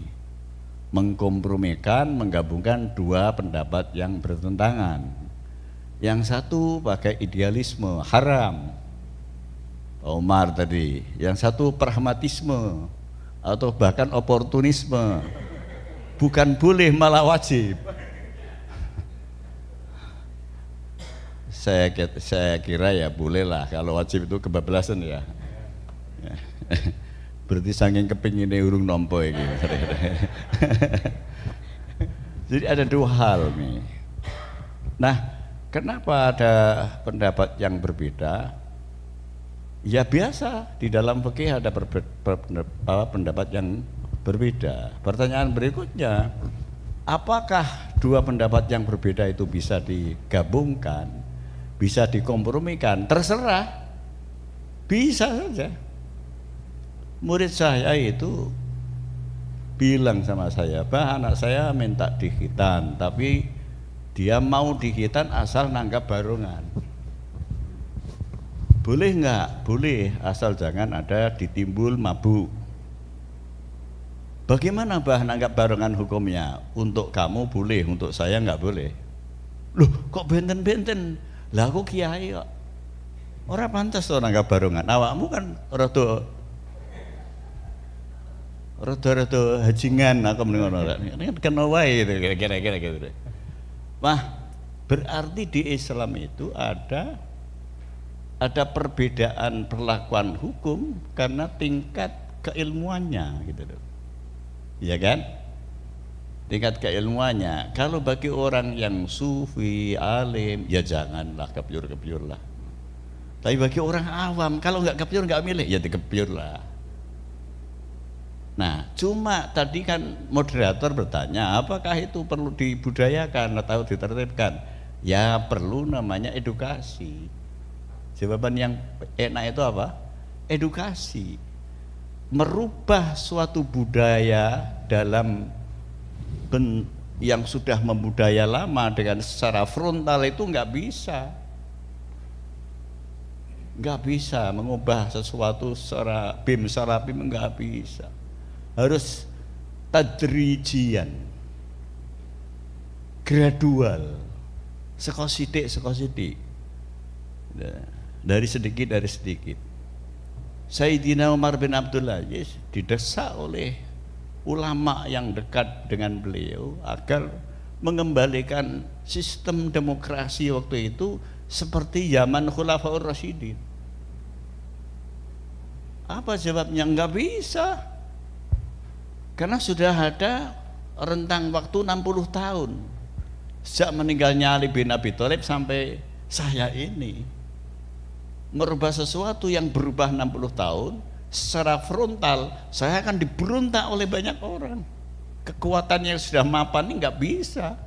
mengkompromikan, menggabungkan dua pendapat yang bertentangan. Yang satu pakai idealisme, haram, Umar tadi. Yang satu pragmatisme atau bahkan oportunisme, bukan boleh malah wajib. Saya kira ya bolehlah, kalau wajib itu kebablasan ya. Berarti saking kepinginnya urung nompo iki. Jadi ada dua hal nih. Nah, kenapa ada pendapat yang berbeda? Ya biasa, di dalam fikih ada pendapat yang berbeda. Pertanyaan berikutnya, apakah dua pendapat yang berbeda itu bisa digabungkan, bisa dikompromikan? Terserah, bisa saja. Murid saya itu bilang sama saya, "Bah, anak saya minta dikhitan, tapi dia mau dikhitan asal nanggap barongan." Boleh enggak? Boleh, asal jangan ada ditimbul mabuk. Bagaimana bah nanggap barongan hukumnya? Untuk kamu boleh, untuk saya enggak boleh. Loh, kok benten-benten? Lah aku kiai kok. Ora pantas to nanggap barongan. Awakmu kan rada hajingan, aku mending ngono. Ini kan kena wae gitu kira-kira gitu. Wah, berarti di Islam itu ada perbedaan perlakuan hukum karena tingkat keilmuannya gitu loh. Iya kan? Tingkat keilmuannya. Kalau bagi orang yang sufi, alim, ya janganlah kebyur-kebyur lah. Tapi bagi orang awam, kalau nggak kebyur nggak milih, ya dikebyur lah. Nah, cuma tadi kan moderator bertanya, apakah itu perlu dibudayakan atau ditertibkan? Ya perlu, namanya edukasi. Jawaban yang enak itu apa? Edukasi. Merubah suatu budaya dalam yang sudah membudaya lama dengan secara frontal itu nggak bisa. Nggak bisa mengubah sesuatu secara bim nggak bisa. Harus tadrijian, gradual, sekosidik. Dari sedikit. Sayyidina Umar bin Abdul Aziz didesak oleh ulama yang dekat dengan beliau agar mengembalikan sistem demokrasi waktu itu seperti zaman Khulafaur Rasyidin. Apa jawabnya? Enggak bisa. Karena sudah ada rentang waktu 60 tahun sejak meninggalnya Ali bin Abi Thalib sampai saya ini. merubah sesuatu yang berubah 60 tahun secara frontal, saya akan diberontak oleh banyak orang. Kekuatan yang sudah mapan ini nggak bisa.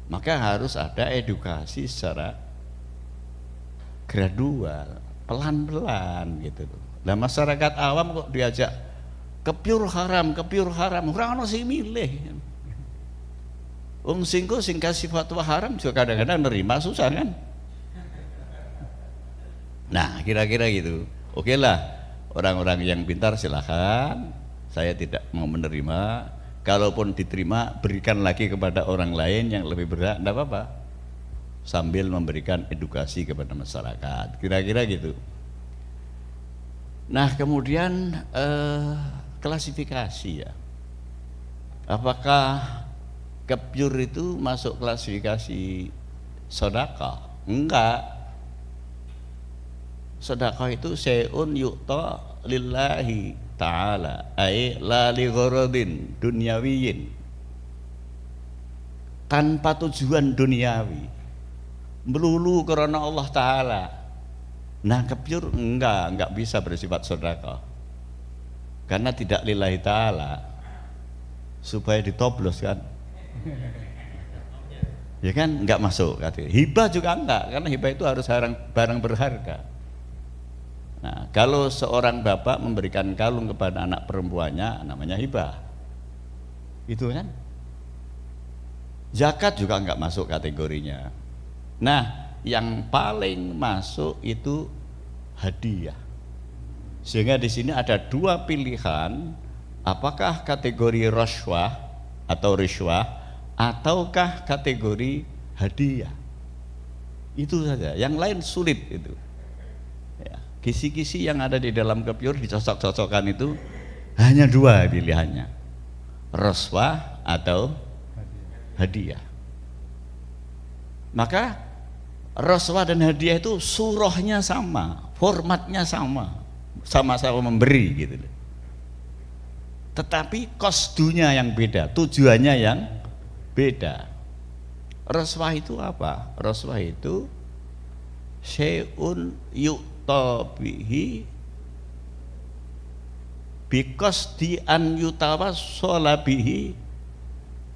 Maka harus ada edukasi secara gradual, pelan-pelan gitu. Nah, masyarakat awam kok diajak kepiur haram, orang ono sing milih. Singko sing kasih fatwa haram juga kadang-kadang nerima susah kan. Nah, kira-kira gitu. Oke lah, orang-orang yang pintar silahkan. Saya tidak mau menerima. Kalaupun diterima, berikan lagi kepada orang lain yang lebih berhak, tidak apa-apa. Sambil memberikan edukasi kepada masyarakat. Kira-kira gitu. Nah, kemudian klasifikasi ya. Apakah kepiur itu masuk klasifikasi sedekah? Enggak. Sedekah itu syai'un yu'ta lillahi ta'ala ay la li gharadin dunyawiyin, tanpa tujuan duniawi, melulu karena Allah Ta'ala. Nah, kepiur enggak bisa bersifat sedekah karena tidak lillahi ta'ala, supaya ditoblos kan. Ya kan, enggak masuk katanya. Hibah juga enggak, karena hibah itu harus barang berharga. Nah, kalau seorang bapak memberikan kalung kepada anak perempuannya, namanya hibah. Itu kan. Zakat juga enggak masuk kategorinya. Nah, yang paling masuk itu hadiah. Sehingga di sini ada dua pilihan, apakah kategori rashwah atau rishwah ataukah kategori hadiah. Itu saja, yang lain sulit itu. Ya, kisi-kisi yang ada di dalam kepiur dicocok-cocokkan itu hanya dua pilihannya, rashwah atau hadiah. Maka rashwah dan hadiah itu surahnya sama, formatnya sama, sama-sama memberi gitu. Tetapi kosdunya yang beda, tujuannya yang beda. Rashwah itu apa? Rashwah itu syai'un yu'ta bihi biqasdi an yutawassala bihi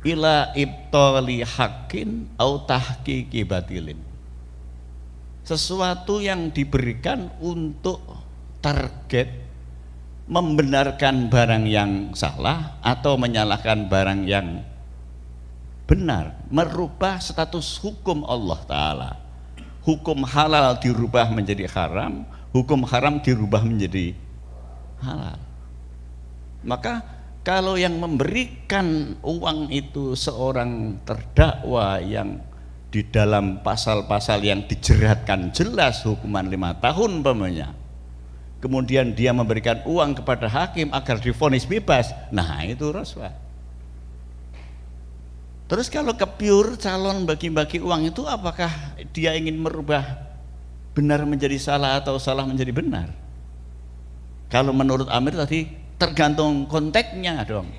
ila ibtali haqqin au tahqiqi batilin. Sesuatu yang diberikan untuk target membenarkan barang yang salah atau menyalahkan barang yang benar, merubah status hukum Allah Ta'ala. Hukum halal dirubah menjadi haram, hukum haram dirubah menjadi halal. Maka kalau yang memberikan uang itu seorang terdakwa yang di dalam pasal-pasal yang dijeratkan jelas hukuman 5 tahun umpamanya, kemudian dia memberikan uang kepada hakim agar divonis bebas, nah itu rashwah. Terus kalau kepiur calon bagi-bagi uang itu, apakah dia ingin merubah benar menjadi salah atau salah menjadi benar? Kalau menurut Amir tadi tergantung konteksnya dong.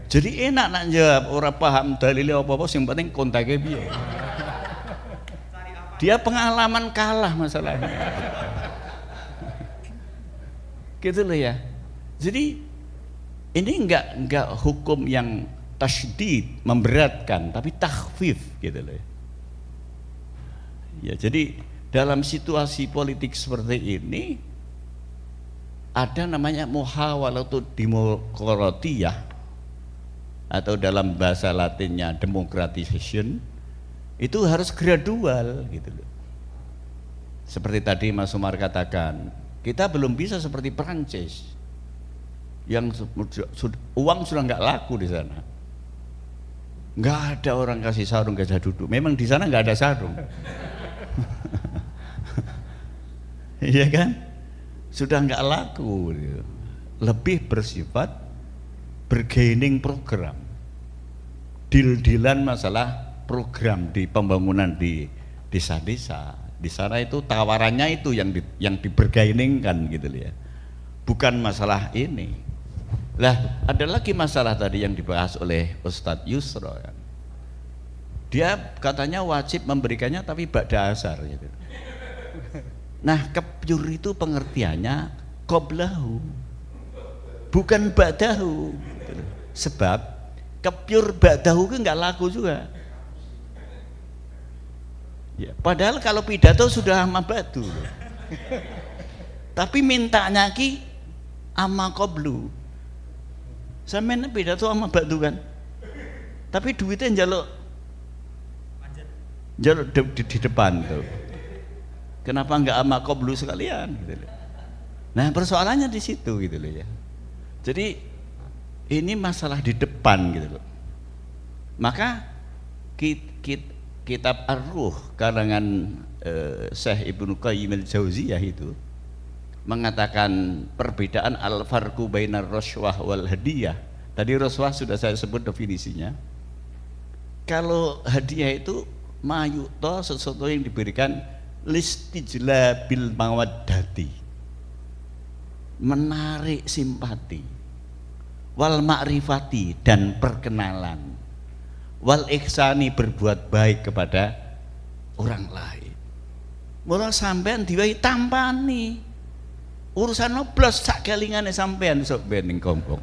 Jadi enak nak jawab, orang paham dalilnya apa-apa, yang penting konteksnya piye. Dia pengalaman kalah masalahnya. Gitu loh ya. Jadi ini enggak hukum yang tasydid, memberatkan, tapi takhfif gitu loh. Ya, jadi dalam situasi politik seperti ini ada namanya muhawalatul demokratiyah atau dalam bahasa Latinnya democratization. Itu harus gradual gitu loh. Seperti tadi Mas Umar katakan, kita belum bisa seperti Perancis yang uang sudah nggak laku di sana. Nggak ada orang kasih sarung gajah duduk. Memang di sana nggak ada sarung. Iya kan? Sudah nggak laku. Lebih bersifat bargaining program, deal-dealan masalah program di pembangunan di desa-desa. Di sana itu tawarannya itu yang dibergainingkan gitu ya. Bukan masalah ini. Lah, ada lagi masalah tadi yang dibahas oleh Ustadz Yusro ya. Dia katanya wajib memberikannya tapi ba'da asar gitu. Nah, kebyur itu pengertiannya qoblahu, bukan ba'dahu. Sebab kebyur ba'dahu itu nggak laku juga. Ya, padahal kalau pidato sudah ama batu, tapi mintanya ki ama qoblu. Sampeyan pidato ama batu kan, tapi duitnya njaluk di depan tuh. Kenapa nggak ama qoblu sekalian? Gitu. Nah persoalannya di situ gitu loh ya. Jadi ini masalah di depan gitu loh. Maka kitab Ar-Ruh karangan Syekh Ibnu Qayyim al-Jauziyah itu mengatakan perbedaan al-farqu bainar rashwah wal hadiyah. Tadi rashwah sudah saya sebut definisinya. Kalau hadiah itu mayuto, sesuatu yang diberikan listijlabil mawaddati, menarik simpati, wal ma'rifati, dan perkenalan, wal ihsani, berbuat baik kepada orang lain. Mula sampean diwai tampani urusan noblos sak kelingane sampean sok bening kompong.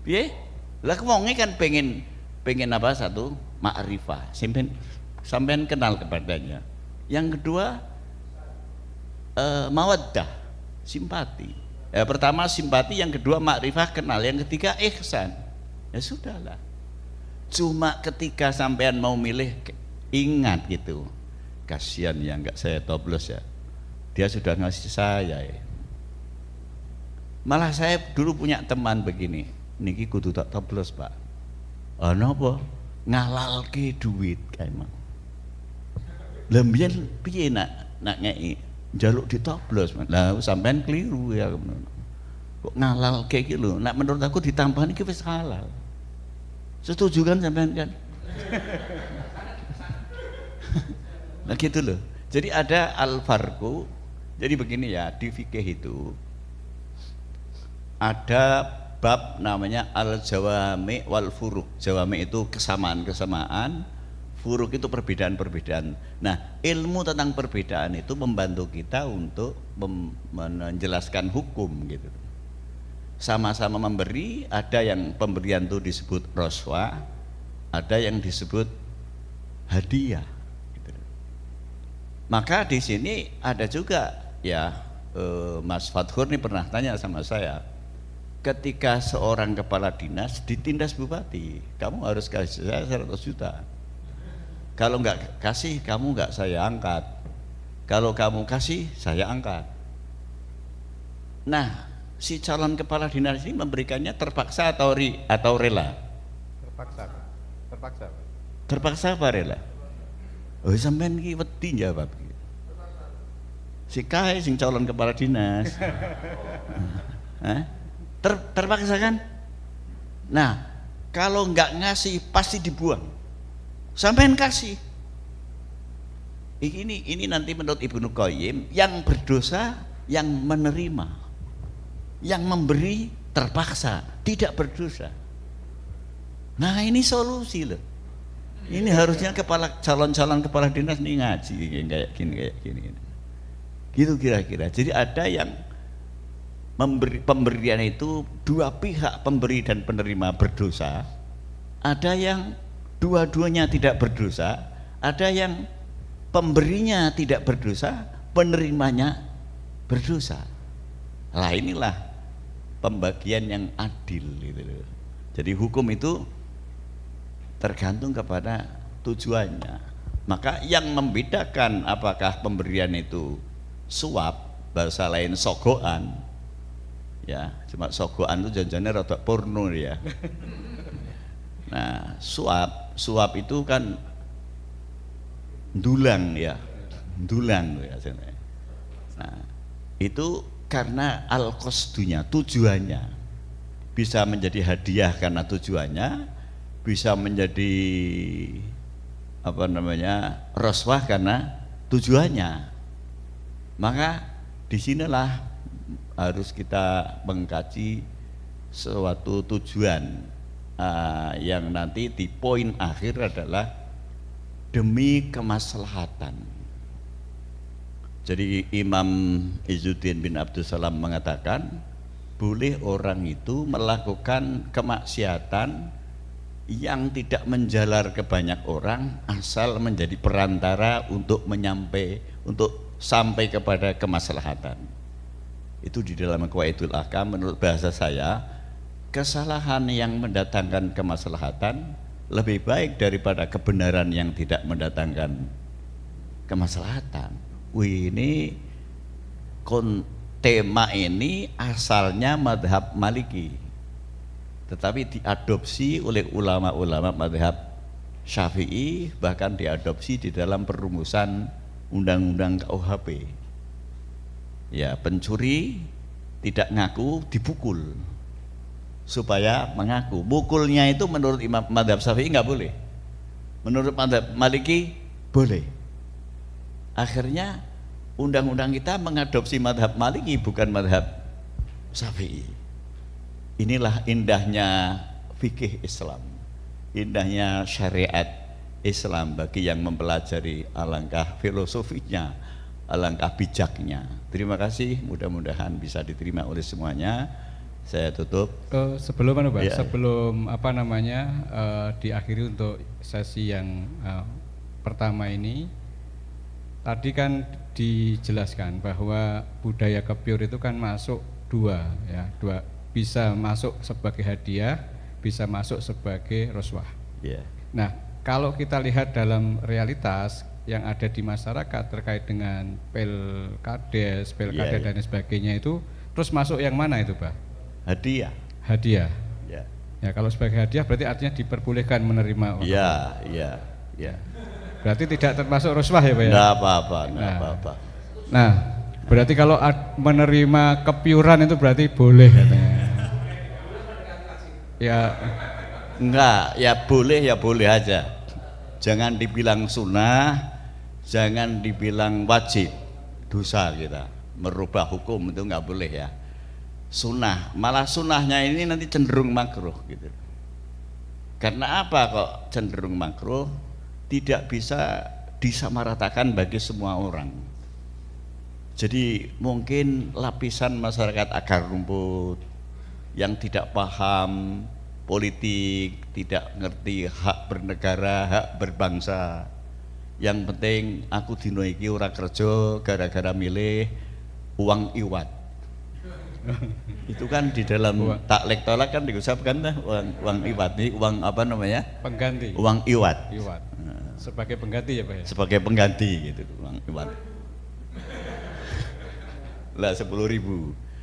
Piye? Lah wonge kan pengen apa? Satu, ma'rifah, sampean kenal kepadanya. Yang kedua mawaddah, simpati. Pertama simpati, yang kedua ma'rifah, kenal, yang ketiga ihsan. Ya sudahlah. Cuma ketika sampean mau milih, ingat gitu, kasihan ya enggak saya toblos ya, dia sudah ngasih saya ya. Malah saya dulu punya teman begini, niki kudu tak toblos pak, napa ngalalke duit kae mah. Lembien piye nak ngei njaluk ditoblos. Lah sampean keliru ya. Kok ngalalke iki lho, nak menurut aku ditambah iki wis halal. Setuju kan sampean kan? Nah gitu loh. Jadi ada al-farqu. Jadi begini ya, di fikih itu ada bab namanya al-jawami wal furuq. Jawami itu kesamaan-kesamaan, furuq itu perbedaan-perbedaan. Nah, ilmu tentang perbedaan itu membantu kita untuk menjelaskan hukum gitu. Sama-sama memberi, ada yang pemberian itu disebut roswa, ada yang disebut hadiah. Gitu. Maka di sini ada juga ya, Mas Fathur ini pernah tanya sama saya, ketika seorang kepala dinas ditindas bupati, kamu harus kasih saya 100 juta. Kalau nggak kasih, kamu nggak saya angkat. Kalau kamu kasih, saya angkat. Nah, si calon kepala dinas ini memberikannya terpaksa atau rela? Terpaksa apa rela? Oh sampean iki wedi jawab. Si kae sing calon kepala dinas. Terpaksa kan? Nah, kalau nggak ngasih pasti dibuang. Sampean kasih. Ini nanti menurut Ibnu Qayyim, yang berdosa yang menerima, yang memberi terpaksa, tidak berdosa. Nah ini solusi loh. Ini harusnya calon-calon kepala dinas nih ngaji kayak gini. Gitu kira-kira. Jadi ada yang pemberian itu dua pihak, pemberi dan penerima berdosa. Ada yang dua-duanya tidak berdosa. Ada yang pemberinya tidak berdosa, penerimanya berdosa. Lah inilah pembagian yang adil gitu loh. Jadi hukum itu tergantung kepada tujuannya. Maka yang membedakan apakah pemberian itu suap, bahasa lain sogoan, ya cuma sogoan itu janjiannya rada porno ya. Nah suap itu kan dulang ya. Nah itu karena al-qasdunya, tujuannya, bisa menjadi hadiah karena tujuannya, bisa menjadi roswah karena tujuannya. Maka disinilah harus kita mengkaji suatu tujuan yang nanti di poin akhir adalah demi kemaslahatan. Jadi Imam Izzuddin bin Abdus Salam mengatakan boleh orang itu melakukan kemaksiatan yang tidak menjalar ke banyak orang asal menjadi perantara untuk sampai kepada kemaslahatan. Itu di dalam Qawaidul Ahkam. Menurut bahasa saya, kesalahan yang mendatangkan kemaslahatan lebih baik daripada kebenaran yang tidak mendatangkan kemaslahatan. Ini tema ini asalnya madhab Maliki, tetapi diadopsi oleh ulama-ulama madhab Syafi'i, bahkan diadopsi di dalam perumusan undang-undang KUHP. Ya, pencuri tidak ngaku dipukul supaya mengaku. Mukulnya itu menurut Imam madhab Syafi'i nggak boleh, menurut madhab Maliki boleh. Akhirnya undang-undang kita mengadopsi madhab Maliki, bukan madhab Syafi'i. Inilah indahnya fikih Islam, indahnya syariat Islam bagi yang mempelajari, alangkah filosofinya, alangkah bijaknya. Terima kasih, mudah-mudahan bisa diterima oleh semuanya. Saya tutup. Sebelum diakhiri untuk sesi yang pertama ini, tadi kan dijelaskan bahwa budaya kepiur itu kan masuk dua, bisa masuk sebagai hadiah, bisa masuk sebagai roswah. Nah, kalau kita lihat dalam realitas yang ada di masyarakat terkait dengan pelkades dan sebagainya itu, terus masuk yang mana itu, Pak? Hadiah. Ya, kalau sebagai hadiah berarti artinya diperbolehkan menerima. Iya. Berarti tidak termasuk roswah ya, Pak ya? Nggak apa-apa. Nah, berarti kalau menerima kepiuran itu berarti boleh katanya. Ya, enggak, ya boleh aja. Jangan dibilang sunnah, jangan dibilang wajib. Dosa kita merubah hukum itu nggak boleh ya. Sunnah, malah sunnahnya ini nanti cenderung makruh gitu. Karena apa kok cenderung makruh? Tidak bisa disamaratakan bagi semua orang. Jadi mungkin lapisan masyarakat akar rumput yang tidak paham politik, tidak ngerti hak bernegara, hak berbangsa. Yang penting aku dino iki ora kerja gara-gara milih uang iwat. Itu kan di dalam taklek tolak kan diucapkan uang iwat ini, uang apa namanya? Pengganti. Uang iwat. Sebagai pengganti ya, Pak ya? Sebagai pengganti gitu, uang iwat. Lah 10.000.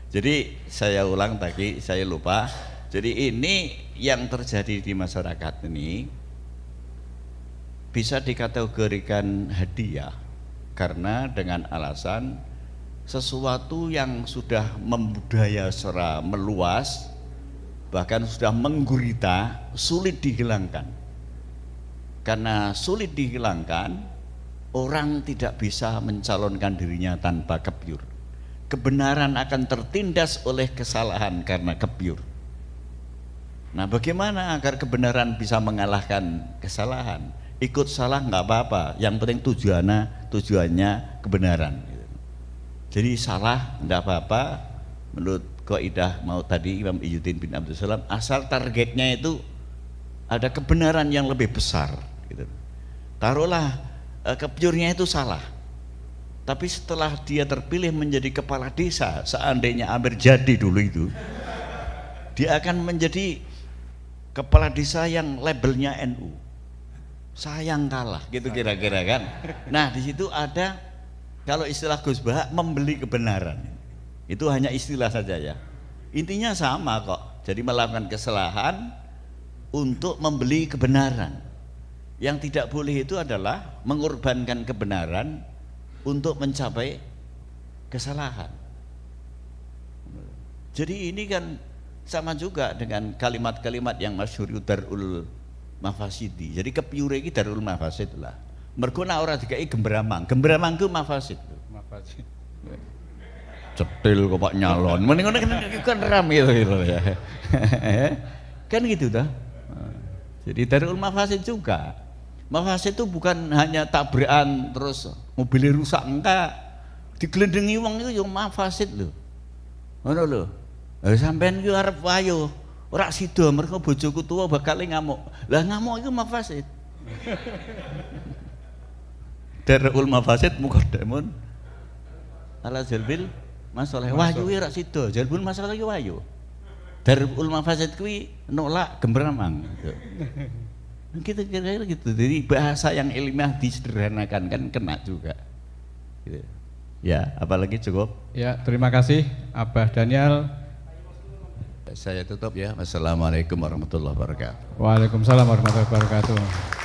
Jadi saya ulang tadi, saya lupa. Jadi ini yang terjadi di masyarakat ini bisa dikategorikan hadiah karena dengan alasan sesuatu yang sudah membudaya secara meluas, bahkan sudah menggurita, sulit dihilangkan. Karena sulit dihilangkan, orang tidak bisa mencalonkan dirinya tanpa kepiur. Kebenaran akan tertindas oleh kesalahan karena kepiur. Nah, bagaimana agar kebenaran bisa mengalahkan kesalahan? Ikut salah nggak apa-apa, yang penting tujuannya kebenaran. Jadi salah nggak apa-apa, menurut kaidah mau tadi Imam Izzuddin bin Abdul Salam, asal targetnya itu ada kebenaran yang lebih besar. Gitu. Taruhlah kepiurnya itu salah, tapi setelah dia terpilih menjadi kepala desa, seandainya Amir jadi dulu itu, dia akan menjadi kepala desa yang labelnya NU. Sayang kalah, gitu kira-kira kan. Nah, di situ ada, kalau istilah Gus Bah, membeli kebenaran. Itu hanya istilah saja ya. Intinya sama kok. Jadi melakukan kesalahan untuk membeli kebenaran. Yang tidak boleh itu adalah mengorbankan kebenaran untuk mencapai kesalahan. Jadi ini kan sama juga dengan kalimat-kalimat yang masyhur darul mafasidi. Jadi kepiure iki darul mafasid lah. Mergo nek ora dikai gemberamang ku mafasid. Mafasid. Cetil kok Pak nyalon. Mending ngono kan rame gitu ya. Kan gitu dah. Jadi darul mafasid juga. Mafasid itu bukan hanya tabrakan terus mobilnya rusak, enggak. Diglendengi wong iku yo mafasid lho. Ngono lho. Sampean iki arep wayo, ora sida mergo bojoku tuwa bakal ngamuk. Lah ngamuk iku mafasid. Darul mafasid muqaddamun ala jalbil masalah. Wahyu ora sida, jalbul masalah iki wahyu. Darul mafasid kuwi nolak gembramang gitu. Kita kira-kira gitu. Jadi bahasa yang ilmiah disederhanakan kan kena juga. Gitu. Ya, apalagi cukup. Ya, terima kasih Abah Daniel. Saya tutup ya. Wassalamualaikum warahmatullahi wabarakatuh. Waalaikumsalam warahmatullahi wabarakatuh.